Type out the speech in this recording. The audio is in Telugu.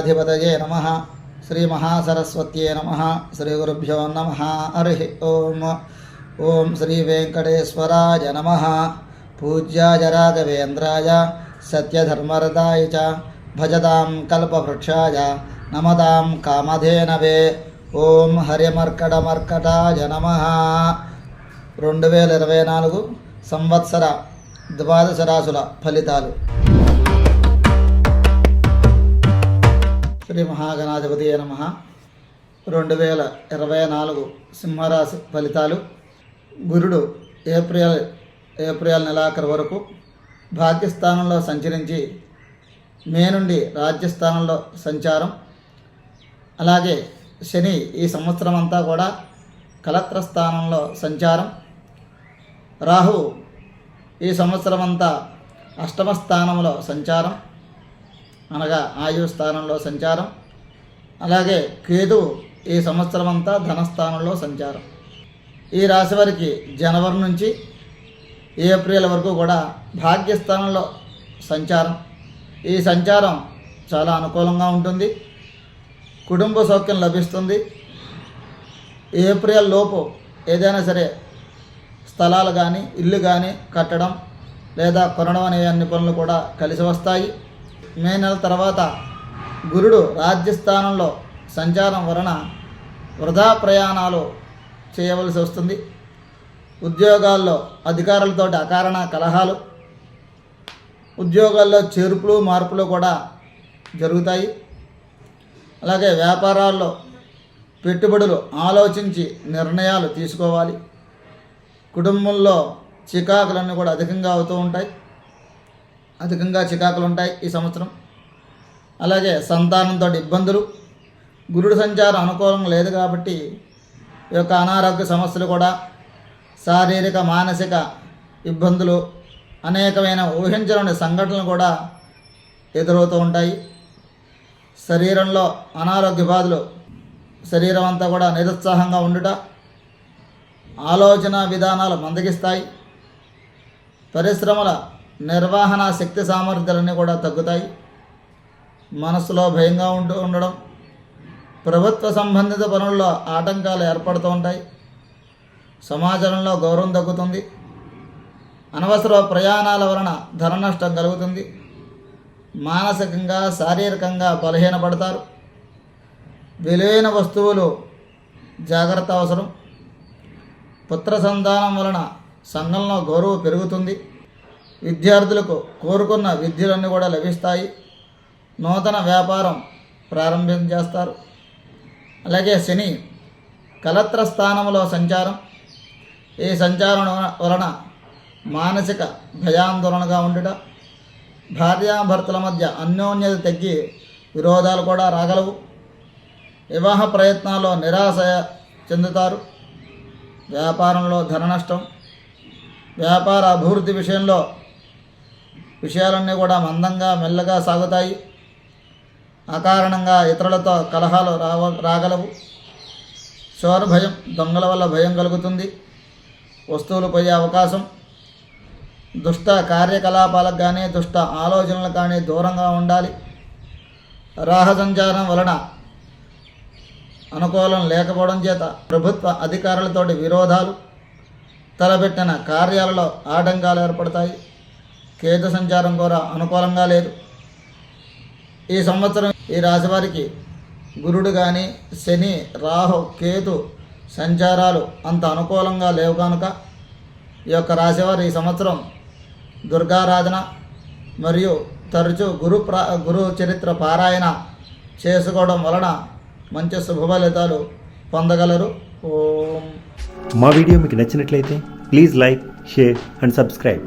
గణాధిపతయే నమః. శ్రీ మహాసరస్వత్యే నమః. శ్రీ గురుభ్యో నమః. హరి ఓం. ఓం శ్రీ వెంకటేశ్వరాయ నమః. పూజ్యాయ రాఘవేంద్రాయ సత్యధర్మరతాయ చ భజతాం కల్పవృక్షాయ నమతాం కామధేనవే. ఓం హరిమర్కటమర్కటాయ నమః. 2024 సంవత్సర ద్వాదశ రాశుల ఫలితాలు. శ్రీ మహాగణాధిపతయే నమః. 2024 సింహరాశి ఫలితాలు. గురుడు ఏప్రిల్ నెలాఖరు వరకు భాగ్యస్థానంలో సంచరించి మే నుండి రాజ్యస్థానంలో సంచారం. అలాగే శని ఈ సంవత్సరం అంతా కూడా కలత్ర స్థానంలో సంచారం. రాహు ఈ సంవత్సరం అంతా అష్టమ స్థానంలో సంచారం, అనగా ఆయు స్థానంలో సంచారం. అలాగే కేతువు ఈ సంవత్సరం అంతా ధనస్థానంలో సంచారం. ఈ రాశి వారికి జనవరి నుంచి ఏప్రిల్ వరకు కూడా భాగ్యస్థానంలో సంచారం. ఈ సంచారం చాలా అనుకూలంగా ఉంటుంది. కుటుంబ సౌఖ్యం లభిస్తుంది. ఏప్రిల్ లోపు ఏదైనా సరే స్థలాలు కానీ ఇల్లు కానీ కట్టడం లేదా కొనడం అనే అన్ని పనులు కూడా కలిసి వస్తాయి. మే నెల తర్వాత గురుడు రాజ్యస్థానంలో సంచారం వలన వృధా ప్రయాణాలు చేయవలసి వస్తుంది. ఉద్యోగాల్లో అధికారులతో అకారణ కలహాలు, ఉద్యోగాల్లో చేర్పులు మార్పులు కూడా జరుగుతాయి. అలాగే వ్యాపారాల్లో పెట్టుబడులు ఆలోచించి నిర్ణయాలు తీసుకోవాలి. కుటుంబంలో చికాకులన్నీ కూడా అధికంగా చికాకులు ఉంటాయి ఈ సంవత్సరం. అలాగే సంతానంతో ఇబ్బందులు. గురుడు సంచారం అనుకూలంగా లేదు కాబట్టి ఈ యొక్క అనారోగ్య సమస్యలు కూడా, శారీరక మానసిక ఇబ్బందులు, అనేకమైన ఊహించలేని సంఘటనలు కూడా ఎదురవుతూ ఉంటాయి. శరీరంలో అనారోగ్య బాధలు, శరీరం అంతా కూడా నిరుత్సాహంగా ఉండుట, ఆలోచన విధానాలు మందగిస్తాయి. పరిశ్రమల నిర్వహణ శక్తి సామర్థ్యాలన్నీ కూడా తగ్గుతాయి. మనసులో భయంగా ఉండడం, ప్రభుత్వ సంబంధిత పనుల్లో ఆటంకాలు ఏర్పడుతూ ఉంటాయి. సమాజంలో గౌరవం తగ్గుతుంది. అనవసర ప్రయాణాల వలన ధన నష్టం కలుగుతుంది. మానసికంగా శారీరకంగా బలహీనపడతారు. విలువైన వస్తువులు జాగ్రత్త అవసరం. పుత్ర సంతానం వలన సంఘంలో గౌరవం పెరుగుతుంది. విద్యార్థులకు కోరుకున్న విద్యలన్నీ కూడా లభిస్తాయి. నూతన వ్యాపారం ప్రారంభించేస్తారు. అలాగే శని కలత్ర స్థానంలో సంచారం. ఈ సంచారం వలన మానసిక భయాందోళనగా ఉండుట, భార్యాభర్తల మధ్య అన్యోన్యత తగ్గి విరోధాలు కూడా రాగలవు. వివాహ ప్రయత్నాల్లో నిరాశ చెందుతారు. వ్యాపారంలో ధన నష్టం. వ్యాపార అభివృద్ధి విషయాలన్నీ కూడా మందంగా మెల్లగా సాగుతాయి. అకారణంగా ఇతరులతో కలహాలు రాగలవు. చోర భయం, దొంగల వల్ల భయం కలుగుతుంది. వస్తువులు పోయే అవకాశం. దుష్ట కార్యకలాపాలకు కానీ దుష్ట ఆలోచనలకు కానీ దూరంగా ఉండాలి. రాహ సంచారం వలన అనుకూలం లేకపోవడం చేత ప్రభుత్వ అధికారులతోటి విరోధాలు, తలపెట్టిన కార్యాలలో ఆటంకాలు ఏర్పడతాయి. కేతు సంచారం కూడా అనుకూలంగా లేదు. ఈ సంవత్సరం ఈ రాశివారికి గురుడు కానీ శని, రాహు, కేతు సంచారాలు అంత అనుకూలంగా లేవు కనుక ఈ యొక్క రాశివారు ఈ సంవత్సరం దుర్గారాధన మరియు తరచూ గురు చరిత్ర పారాయణ చేసుకోవడం వలన మంచి శుభ ఫలితాలు పొందగలరు. ఓం. మా వీడియో మీకు నచ్చినట్లయితే please like, share and subscribe.